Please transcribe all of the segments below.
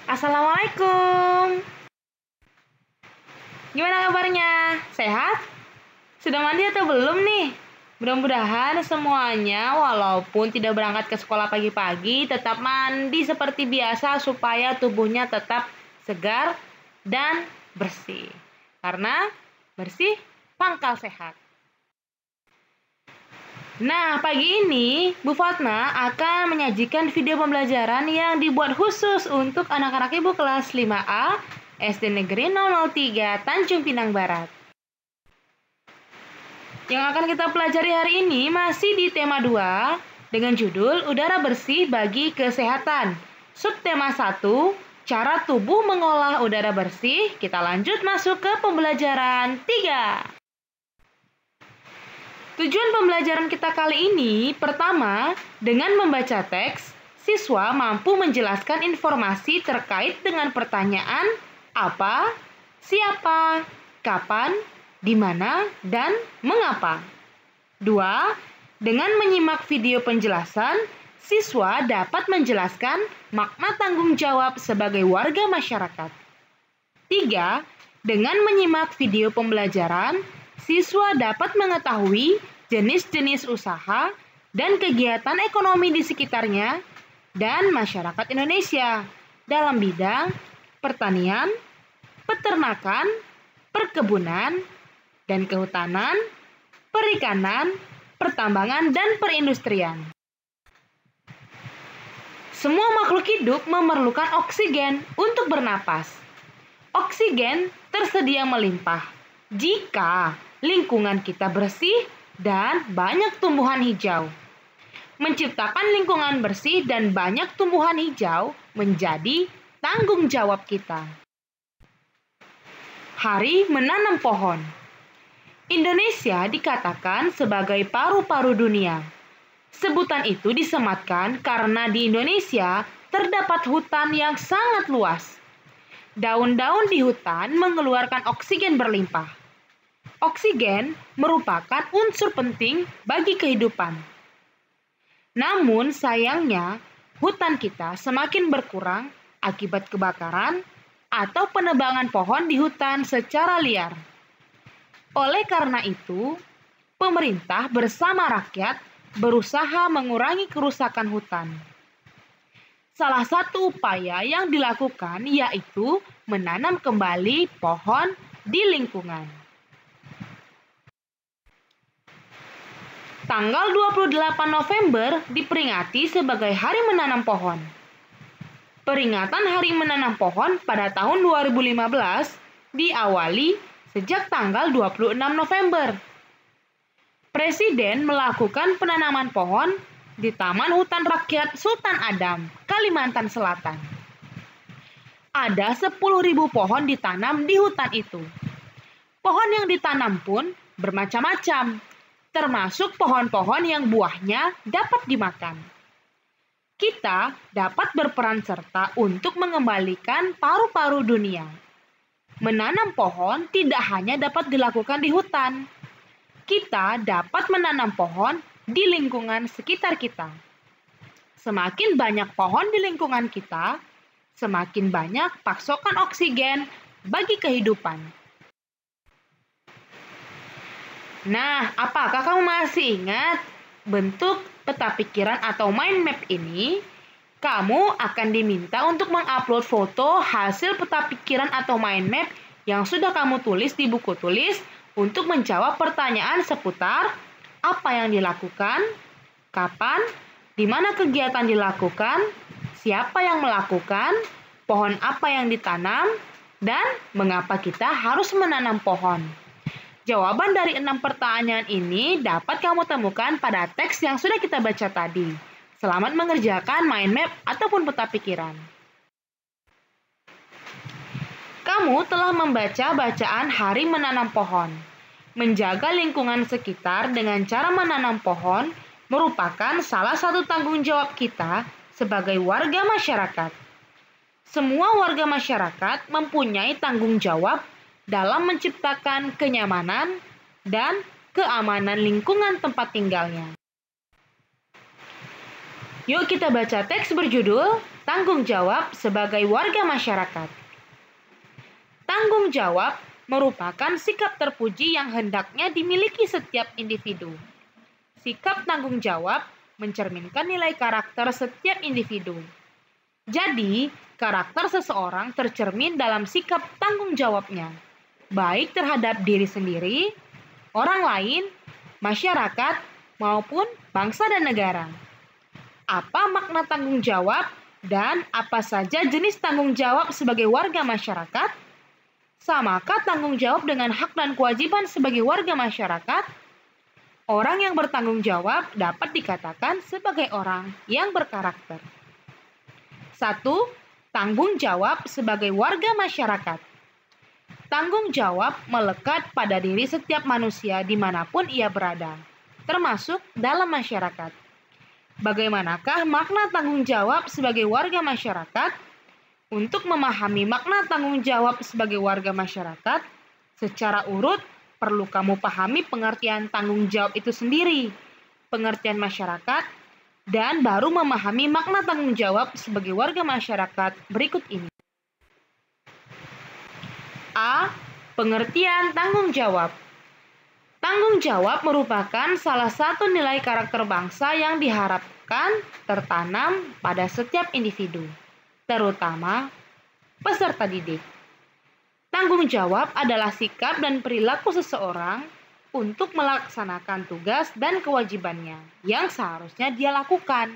Assalamualaikum. Gimana kabarnya? Sehat? Sudah mandi atau belum nih? Mudah-mudahan semuanya walaupun tidak berangkat ke sekolah pagi-pagi tetap mandi seperti biasa supaya tubuhnya tetap segar dan bersih. Karena bersih pangkal sehat. Nah, pagi ini Bu Fatma akan menyajikan video pembelajaran yang dibuat khusus untuk anak-anak Ibu kelas 5A SD Negeri 003 Tanjung Pinang Barat. Yang akan kita pelajari hari ini masih di tema 2 dengan judul Udara Bersih Bagi Kesehatan. Subtema 1, Cara Tubuh Mengolah Udara Bersih. Kita lanjut masuk ke pembelajaran 3. Tujuan pembelajaran kita kali ini, pertama, dengan membaca teks, siswa mampu menjelaskan informasi terkait dengan pertanyaan apa, siapa, kapan, di mana, dan mengapa. 2. Dengan menyimak video penjelasan, siswa dapat menjelaskan makna tanggung jawab sebagai warga masyarakat. 3. Dengan menyimak video pembelajaran, siswa dapat mengetahui jenis-jenis usaha dan kegiatan ekonomi di sekitarnya dan masyarakat Indonesia dalam bidang pertanian, peternakan, perkebunan, dan kehutanan, perikanan, pertambangan, dan perindustrian. Semua makhluk hidup memerlukan oksigen untuk bernapas. Oksigen tersedia melimpah jika lingkungan kita bersih dan banyak tumbuhan hijau. Menciptakan lingkungan bersih dan banyak tumbuhan hijau menjadi tanggung jawab kita. Hari Menanam Pohon. Indonesia dikatakan sebagai paru-paru dunia. Sebutan itu disematkan karena di Indonesia terdapat hutan yang sangat luas. Daun-daun di hutan mengeluarkan oksigen berlimpah. Oksigen merupakan unsur penting bagi kehidupan. Namun sayangnya, hutan kita semakin berkurang akibat kebakaran atau penebangan pohon di hutan secara liar. Oleh karena itu, pemerintah bersama rakyat berusaha mengurangi kerusakan hutan. Salah satu upaya yang dilakukan yaitu menanam kembali pohon di lingkungan. Tanggal 28 November diperingati sebagai Hari Menanam Pohon. Peringatan Hari Menanam Pohon pada tahun 2015 diawali sejak tanggal 26 November. Presiden melakukan penanaman pohon di Taman Hutan Rakyat Sultan Adam, Kalimantan Selatan. Ada 10.000 pohon ditanam di hutan itu. Pohon yang ditanam pun bermacam-macam, termasuk pohon-pohon yang buahnya dapat dimakan. Kita dapat berperan serta untuk mengembalikan paru-paru dunia. Menanam pohon tidak hanya dapat dilakukan di hutan. Kita dapat menanam pohon di lingkungan sekitar kita. Semakin banyak pohon di lingkungan kita, semakin banyak pasokan oksigen bagi kehidupan. Nah, apakah kamu masih ingat bentuk peta pikiran atau mind map ini? Kamu akan diminta untuk mengupload foto hasil peta pikiran atau mind map yang sudah kamu tulis di buku tulis untuk menjawab pertanyaan seputar apa yang dilakukan, kapan, di mana kegiatan dilakukan, siapa yang melakukan, pohon apa yang ditanam, dan mengapa kita harus menanam pohon. Jawaban dari 6 pertanyaan ini dapat kamu temukan pada teks yang sudah kita baca tadi. Selamat mengerjakan mind map ataupun peta pikiran. Kamu telah membaca bacaan Hari Menanam Pohon. Menjaga lingkungan sekitar dengan cara menanam pohon merupakan salah satu tanggung jawab kita sebagai warga masyarakat. Semua warga masyarakat mempunyai tanggung jawab dalam menciptakan kenyamanan dan keamanan lingkungan tempat tinggalnya. Yuk kita baca teks berjudul Tanggung jawab sebagai warga masyarakat. Tanggung jawab merupakan sikap terpuji yang hendaknya dimiliki setiap individu. Sikap tanggung jawab mencerminkan nilai karakter setiap individu. Jadi, karakter seseorang tercermin dalam sikap tanggung jawabnya, baik terhadap diri sendiri, orang lain, masyarakat, maupun bangsa dan negara. Apa makna tanggung jawab dan apa saja jenis tanggung jawab sebagai warga masyarakat? Samakah tanggung jawab dengan hak dan kewajiban sebagai warga masyarakat? Orang yang bertanggung jawab dapat dikatakan sebagai orang yang berkarakter. 1. Tanggung jawab sebagai warga masyarakat. Tanggung jawab melekat pada diri setiap manusia dimanapun ia berada, termasuk dalam masyarakat. Bagaimanakah makna tanggung jawab sebagai warga masyarakat? Untuk memahami makna tanggung jawab sebagai warga masyarakat, secara urut perlu kamu pahami pengertian tanggung jawab itu sendiri, pengertian masyarakat, dan baru memahami makna tanggung jawab sebagai warga masyarakat berikut ini. A. Pengertian tanggung jawab. Tanggung jawab merupakan salah satu nilai karakter bangsa yang diharapkan tertanam pada setiap individu, terutama peserta didik. Tanggung jawab adalah sikap dan perilaku seseorang untuk melaksanakan tugas dan kewajibannya yang seharusnya dia lakukan,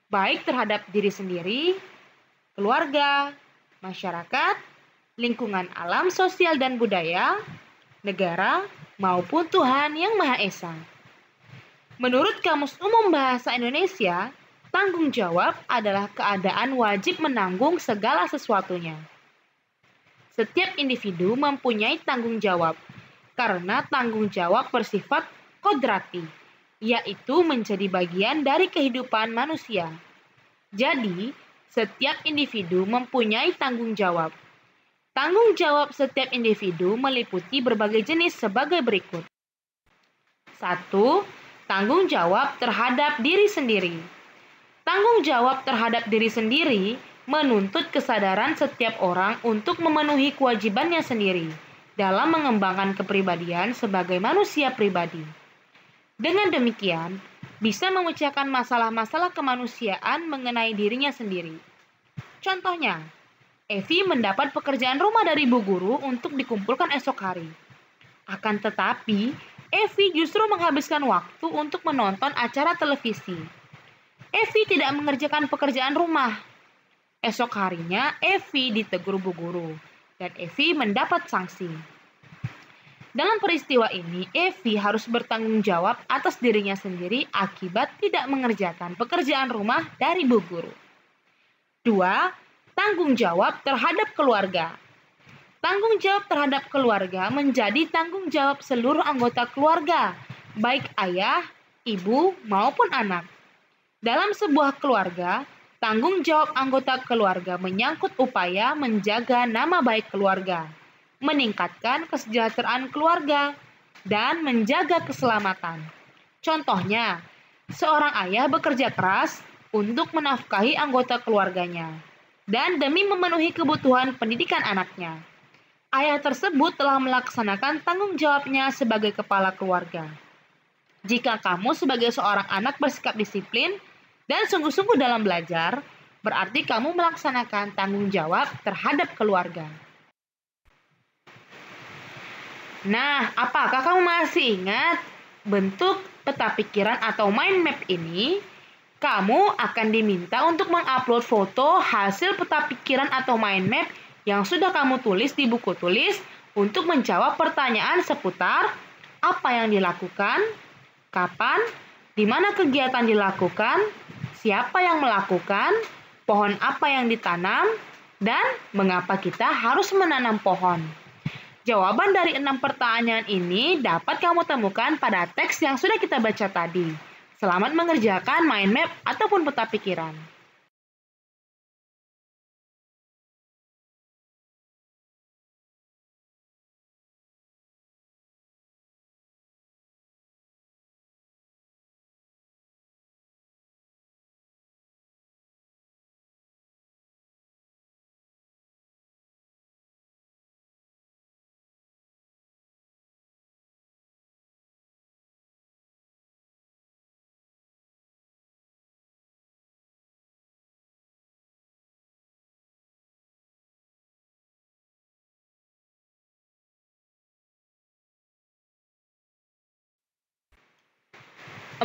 baik terhadap diri sendiri, keluarga, masyarakat, lingkungan alam sosial dan budaya, negara, maupun Tuhan Yang Maha Esa. Menurut Kamus Umum Bahasa Indonesia, tanggung jawab adalah keadaan wajib menanggung segala sesuatunya. Setiap individu mempunyai tanggung jawab, karena tanggung jawab bersifat kodrati, yaitu menjadi bagian dari kehidupan manusia. Jadi, setiap individu mempunyai tanggung jawab. Tanggung jawab setiap individu meliputi berbagai jenis sebagai berikut. 1. Tanggung jawab terhadap diri sendiri. Tanggung jawab terhadap diri sendiri menuntut kesadaran setiap orang untuk memenuhi kewajibannya sendiri dalam mengembangkan kepribadian sebagai manusia pribadi. Dengan demikian, bisa memecahkan masalah-masalah kemanusiaan mengenai dirinya sendiri. Contohnya, Evi mendapat pekerjaan rumah dari Bu Guru untuk dikumpulkan esok hari. Akan tetapi, Evi justru menghabiskan waktu untuk menonton acara televisi. Evi tidak mengerjakan pekerjaan rumah. Esok harinya, Evi ditegur Bu Guru, dan Evi mendapat sanksi. Dalam peristiwa ini, Evi harus bertanggung jawab atas dirinya sendiri akibat tidak mengerjakan pekerjaan rumah dari Bu Guru. 2. Tanggung jawab terhadap keluarga. Tanggung jawab terhadap keluarga menjadi tanggung jawab seluruh anggota keluarga, baik ayah, ibu, maupun anak. Dalam sebuah keluarga, tanggung jawab anggota keluarga menyangkut upaya menjaga nama baik keluarga, meningkatkan kesejahteraan keluarga, dan menjaga keselamatan. Contohnya, seorang ayah bekerja keras untuk menafkahi anggota keluarganya dan demi memenuhi kebutuhan pendidikan anaknya. Ayah tersebut telah melaksanakan tanggung jawabnya sebagai kepala keluarga. Jika kamu sebagai seorang anak bersikap disiplin dan sungguh-sungguh dalam belajar, berarti kamu melaksanakan tanggung jawab terhadap keluarga. Nah, apakah kamu masih ingat bentuk peta pikiran atau mind map ini? Kamu akan diminta untuk mengupload foto hasil peta pikiran atau mind map yang sudah kamu tulis di buku tulis untuk menjawab pertanyaan seputar apa yang dilakukan, kapan, di mana kegiatan dilakukan, siapa yang melakukan, pohon apa yang ditanam, dan mengapa kita harus menanam pohon. Jawaban dari 6 pertanyaan ini dapat kamu temukan pada teks yang sudah kita baca tadi. Selamat mengerjakan mind map ataupun peta pikiran.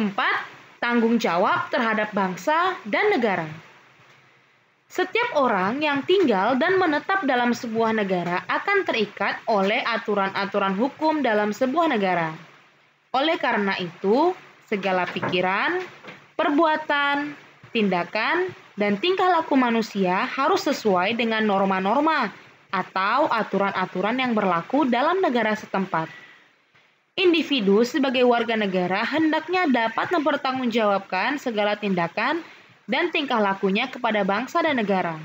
4. Tanggung jawab terhadap bangsa dan negara. Setiap orang yang tinggal dan menetap dalam sebuah negara akan terikat oleh aturan-aturan hukum dalam sebuah negara. Oleh karena itu, segala pikiran, perbuatan, tindakan, dan tingkah laku manusia harus sesuai dengan norma-norma atau aturan-aturan yang berlaku dalam negara setempat. Individu sebagai warga negara hendaknya dapat mempertanggungjawabkan segala tindakan dan tingkah lakunya kepada bangsa dan negara.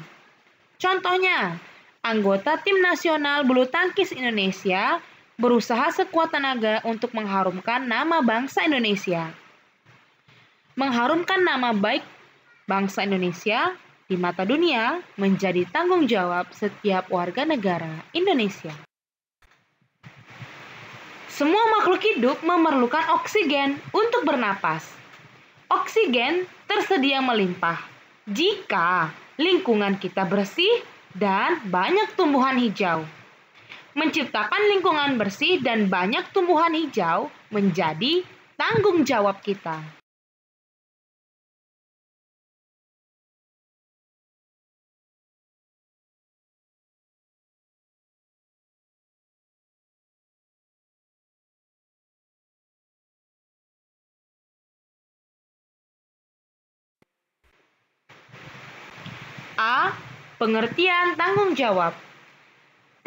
Contohnya, anggota tim nasional bulu tangkis Indonesia berusaha sekuat tenaga untuk mengharumkan nama bangsa Indonesia. Mengharumkan nama baik bangsa Indonesia di mata dunia menjadi tanggung jawab setiap warga negara Indonesia. Semua makhluk hidup memerlukan oksigen untuk bernapas. Oksigen tersedia melimpah jika lingkungan kita bersih dan banyak tumbuhan hijau. Menciptakan lingkungan bersih dan banyak tumbuhan hijau menjadi tanggung jawab kita. A. Pengertian tanggung jawab.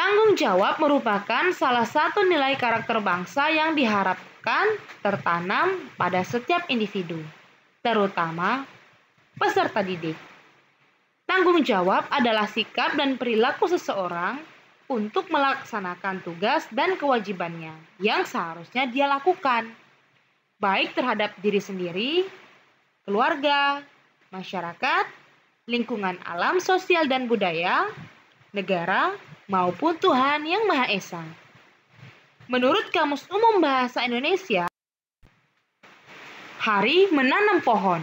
Tanggung jawab merupakan salah satu nilai karakter bangsa yang diharapkan tertanam pada setiap individu, terutama peserta didik. Tanggung jawab adalah sikap dan perilaku seseorang untuk melaksanakan tugas dan kewajibannya yang seharusnya dia lakukan, baik terhadap diri sendiri, keluarga, masyarakat, lingkungan alam sosial dan budaya, negara, maupun Tuhan Yang Maha Esa. Menurut Kamus Umum Bahasa Indonesia, Hari Menanam Pohon.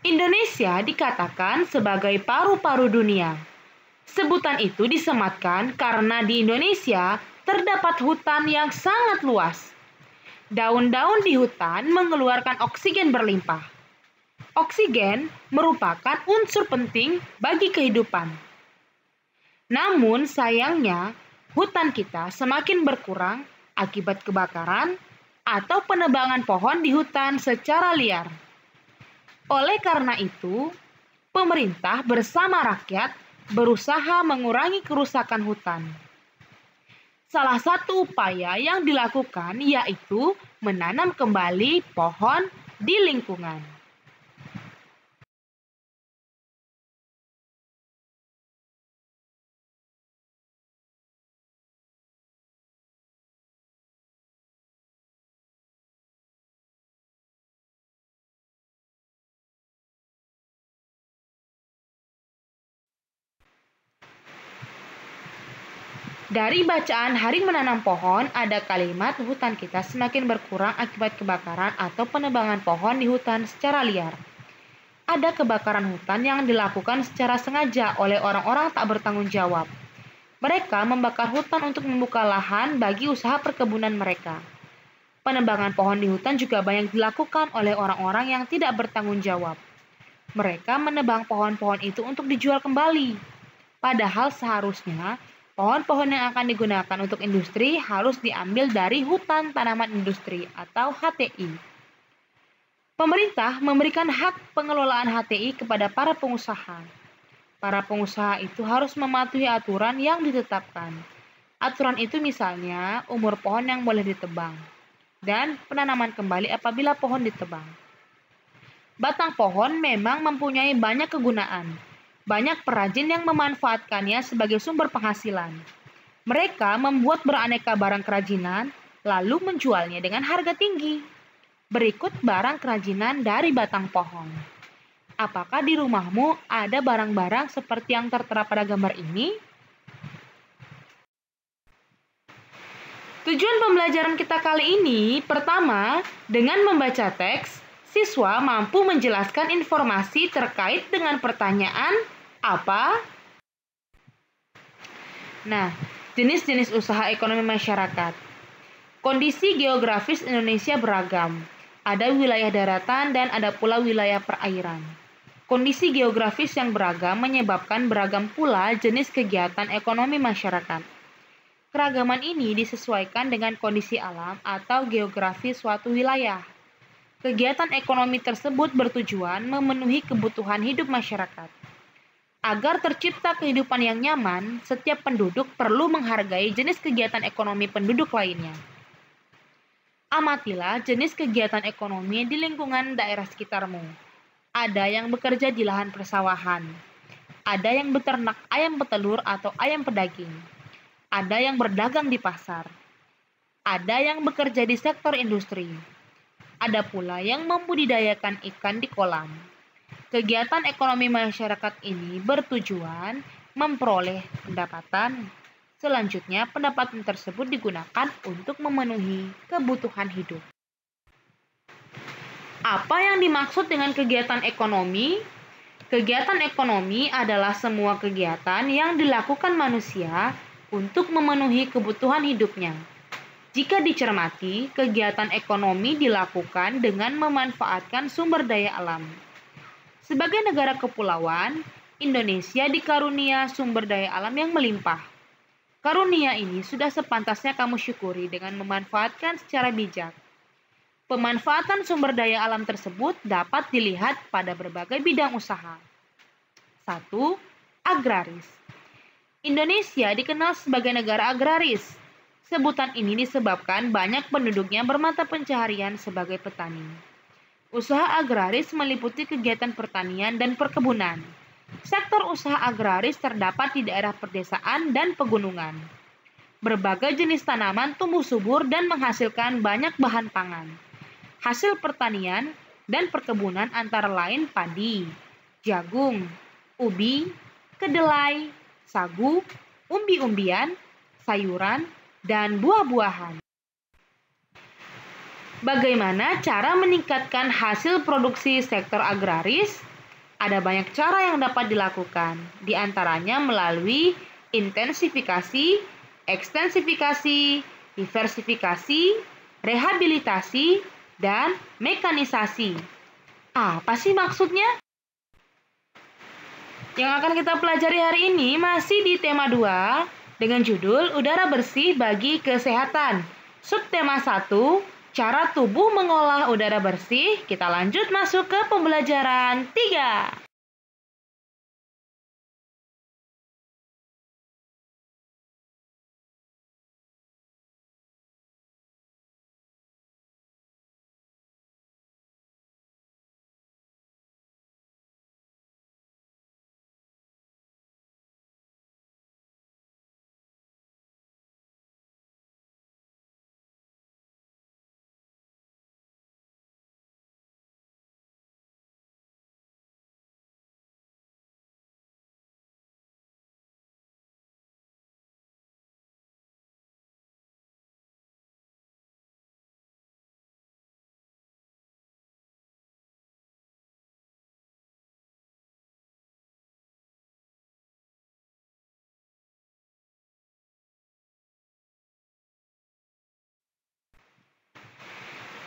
Indonesia dikatakan sebagai paru-paru dunia. Sebutan itu disematkan karena di Indonesia terdapat hutan yang sangat luas. Daun-daun di hutan mengeluarkan oksigen berlimpah. Oksigen merupakan unsur penting bagi kehidupan. Namun sayangnya, hutan kita semakin berkurang akibat kebakaran atau penebangan pohon di hutan secara liar. Oleh karena itu, pemerintah bersama rakyat berusaha mengurangi kerusakan hutan. Salah satu upaya yang dilakukan yaitu menanam kembali pohon di lingkungan. Dari bacaan Hari Menanam Pohon, ada kalimat hutan kita semakin berkurang akibat kebakaran atau penebangan pohon di hutan secara liar. Ada kebakaran hutan yang dilakukan secara sengaja oleh orang-orang tak bertanggung jawab. Mereka membakar hutan untuk membuka lahan bagi usaha perkebunan mereka. Penebangan pohon di hutan juga banyak dilakukan oleh orang-orang yang tidak bertanggung jawab. Mereka menebang pohon-pohon itu untuk dijual kembali. Padahal seharusnya pohon-pohon yang akan digunakan untuk industri harus diambil dari hutan tanaman industri atau HTI. Pemerintah memberikan hak pengelolaan HTI kepada para pengusaha. Para pengusaha itu harus mematuhi aturan yang ditetapkan. Aturan itu misalnya umur pohon yang boleh ditebang dan penanaman kembali apabila pohon ditebang. Batang pohon memang mempunyai banyak kegunaan. Banyak perajin yang memanfaatkannya sebagai sumber penghasilan. Mereka membuat beraneka barang kerajinan, lalu menjualnya dengan harga tinggi. Berikut barang kerajinan dari batang pohon. Apakah di rumahmu ada barang-barang seperti yang tertera pada gambar ini? Tujuan pembelajaran kita kali ini, pertama, dengan membaca teks, siswa mampu menjelaskan informasi terkait dengan pertanyaan apa? Nah, jenis-jenis usaha ekonomi masyarakat. Kondisi geografis Indonesia beragam. Ada wilayah daratan dan ada pula wilayah perairan. Kondisi geografis yang beragam menyebabkan beragam pula jenis kegiatan ekonomi masyarakat. Keragaman ini disesuaikan dengan kondisi alam atau geografi suatu wilayah. Kegiatan ekonomi tersebut bertujuan memenuhi kebutuhan hidup masyarakat. Agar tercipta kehidupan yang nyaman, setiap penduduk perlu menghargai jenis kegiatan ekonomi penduduk lainnya. Amatilah jenis kegiatan ekonomi di lingkungan daerah sekitarmu. Ada yang bekerja di lahan persawahan. Ada yang beternak ayam petelur atau ayam pedaging. Ada yang berdagang di pasar. Ada yang bekerja di sektor industri. Ada pula yang membudidayakan ikan di kolam. Kegiatan ekonomi masyarakat ini bertujuan memperoleh pendapatan. Selanjutnya, pendapatan tersebut digunakan untuk memenuhi kebutuhan hidup. Apa yang dimaksud dengan kegiatan ekonomi? Kegiatan ekonomi adalah semua kegiatan yang dilakukan manusia untuk memenuhi kebutuhan hidupnya. Jika dicermati, kegiatan ekonomi dilakukan dengan memanfaatkan sumber daya alam. Sebagai negara kepulauan, Indonesia dikarunia sumber daya alam yang melimpah. Karunia ini sudah sepantasnya kamu syukuri dengan memanfaatkan secara bijak. Pemanfaatan sumber daya alam tersebut dapat dilihat pada berbagai bidang usaha. 1. Agraris. Indonesia dikenal sebagai negara agraris. Sebutan ini disebabkan banyak penduduknya bermata pencaharian sebagai petani. Usaha agraris meliputi kegiatan pertanian dan perkebunan. Sektor usaha agraris terdapat di daerah perdesaan dan pegunungan. Berbagai jenis tanaman tumbuh subur dan menghasilkan banyak bahan pangan. Hasil pertanian dan perkebunan antara lain padi, jagung, ubi, kedelai, sagu, umbi-umbian, sayuran, dan buah-buahan. Bagaimana cara meningkatkan hasil produksi sektor agraris? Ada banyak cara yang dapat dilakukan, di antaranya melalui intensifikasi, ekstensifikasi, diversifikasi, rehabilitasi, dan mekanisasi. Apa sih maksudnya? Yang akan kita pelajari hari ini masih di tema 2 dengan judul Udara Bersih bagi Kesehatan. Subtema 1, cara tubuh mengolah udara bersih. Kita lanjut masuk ke pembelajaran 3.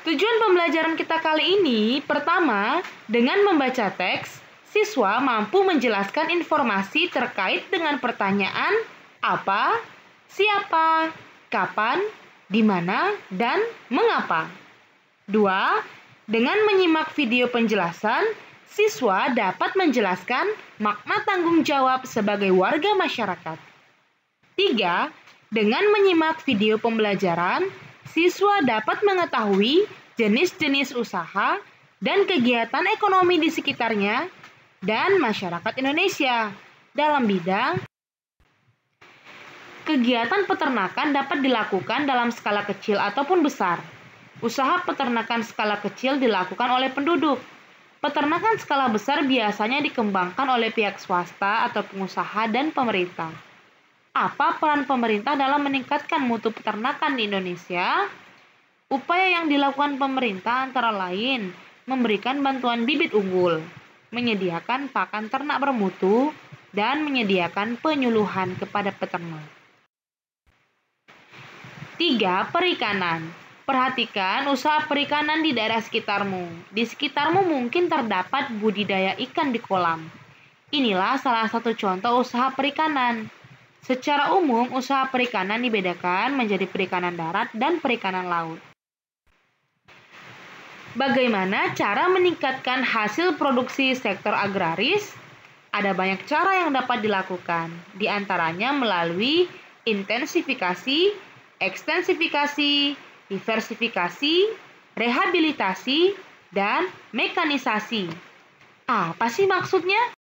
Tujuan pembelajaran kita kali ini, pertama, dengan membaca teks, siswa mampu menjelaskan informasi terkait dengan pertanyaan apa, siapa, kapan, di mana, dan mengapa. 2. Dengan menyimak video penjelasan, siswa dapat menjelaskan makna tanggung jawab sebagai warga masyarakat. 3. Dengan menyimak video pembelajaran, siswa dapat mengetahui jenis-jenis usaha dan kegiatan ekonomi di sekitarnya dan masyarakat Indonesia dalam bidang kegiatan peternakan dapat dilakukan dalam skala kecil ataupun besar. Usaha peternakan skala kecil dilakukan oleh penduduk. Peternakan skala besar biasanya dikembangkan oleh pihak swasta atau pengusaha dan pemerintah. Apa peran pemerintah dalam meningkatkan mutu peternakan di Indonesia? Upaya yang dilakukan pemerintah antara lain memberikan bantuan bibit unggul, menyediakan pakan ternak bermutu, dan menyediakan penyuluhan kepada peternak. 3. Perikanan. Perhatikan usaha perikanan di daerah sekitarmu. Di sekitarmu mungkin terdapat budidaya ikan di kolam. Inilah salah satu contoh usaha perikanan. Secara umum, usaha perikanan dibedakan menjadi perikanan darat dan perikanan laut. Bagaimana cara meningkatkan hasil produksi sektor agraris? Ada banyak cara yang dapat dilakukan, di antaranya melalui intensifikasi, ekstensifikasi, diversifikasi, rehabilitasi, dan mekanisasi. Apa sih maksudnya?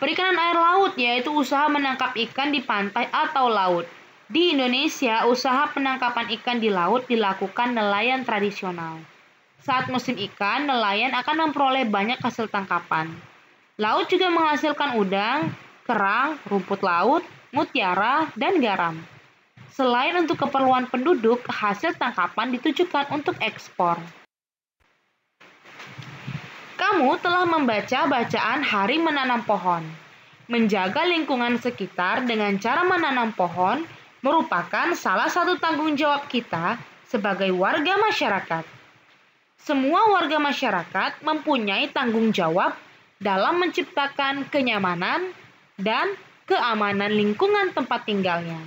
Perikanan air laut yaitu usaha menangkap ikan di pantai atau laut. Di Indonesia, usaha penangkapan ikan di laut dilakukan nelayan tradisional. Saat musim ikan, nelayan akan memperoleh banyak hasil tangkapan. Laut juga menghasilkan udang, kerang, rumput laut, mutiara, dan garam. Selain untuk keperluan penduduk, hasil tangkapan ditujukan untuk ekspor. Kamu telah membaca bacaan Hari Menanam Pohon. Menjaga lingkungan sekitar dengan cara menanam pohon merupakan salah satu tanggung jawab kita sebagai warga masyarakat. Semua warga masyarakat mempunyai tanggung jawab dalam menciptakan kenyamanan dan keamanan lingkungan tempat tinggalnya.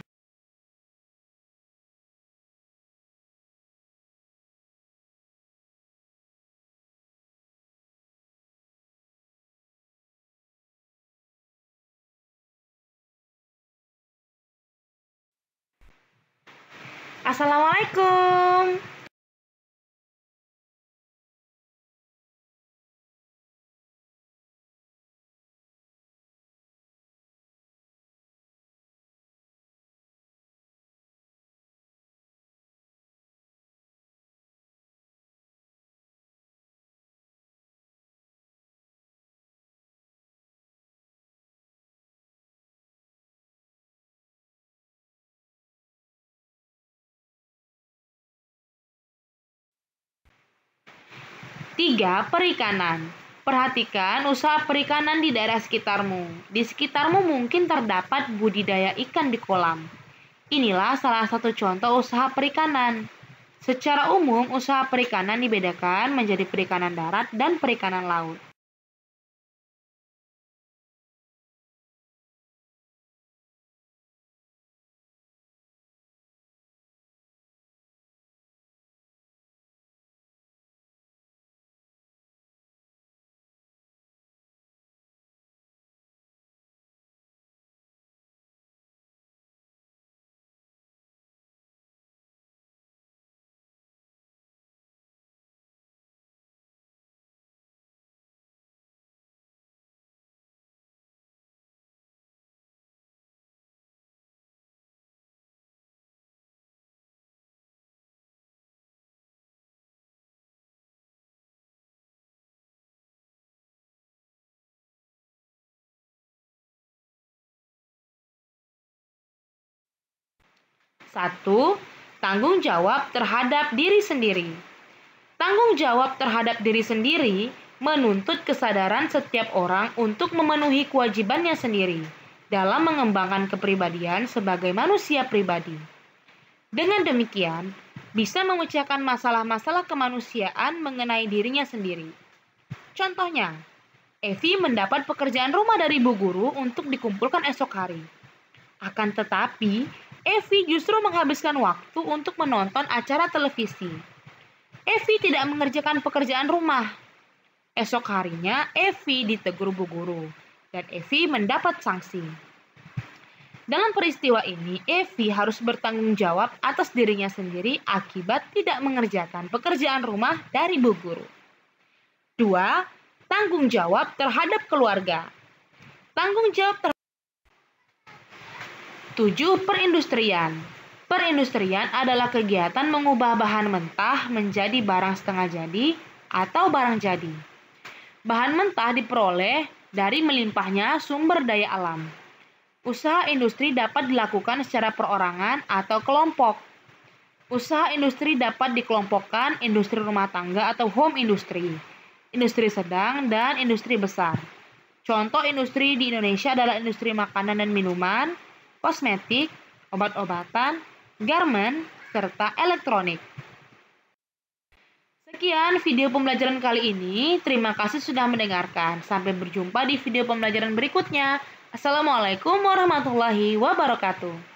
Assalamualaikum. Tiga, perikanan. Perhatikan usaha perikanan di daerah sekitarmu. Di sekitarmu mungkin terdapat budidaya ikan di kolam. Inilah salah satu contoh usaha perikanan. Secara umum, usaha perikanan dibedakan menjadi perikanan darat dan perikanan laut. Satu, tanggung jawab terhadap diri sendiri. Tanggung jawab terhadap diri sendiri menuntut kesadaran setiap orang untuk memenuhi kewajibannya sendiri dalam mengembangkan kepribadian sebagai manusia pribadi. Dengan demikian, bisa memecahkan masalah-masalah kemanusiaan mengenai dirinya sendiri. Contohnya, Evi mendapat pekerjaan rumah dari Bu Guru untuk dikumpulkan esok hari. Akan tetapi, Evi justru menghabiskan waktu untuk menonton acara televisi. Evi tidak mengerjakan pekerjaan rumah. Esok harinya, Evi ditegur Bu Guru, dan Evi mendapat sanksi. Dalam peristiwa ini, Evi harus bertanggung jawab atas dirinya sendiri akibat tidak mengerjakan pekerjaan rumah dari Bu Guru. 2. Tanggung jawab terhadap keluarga. Tanggung jawab terhadap 7. Perindustrian. Perindustrian adalah kegiatan mengubah bahan mentah menjadi barang setengah jadi atau barang jadi. Bahan mentah diperoleh dari melimpahnya sumber daya alam. Usaha industri dapat dilakukan secara perorangan atau kelompok. Usaha industri dapat dikelompokkan industri rumah tangga atau home industry, industri sedang, dan industri besar. Contoh industri di Indonesia adalah industri makanan dan minuman, kosmetik, obat-obatan, garment, serta elektronik. Sekian video pembelajaran kali ini. Terima kasih sudah mendengarkan. Sampai berjumpa di video pembelajaran berikutnya. Assalamualaikum warahmatullahi wabarakatuh.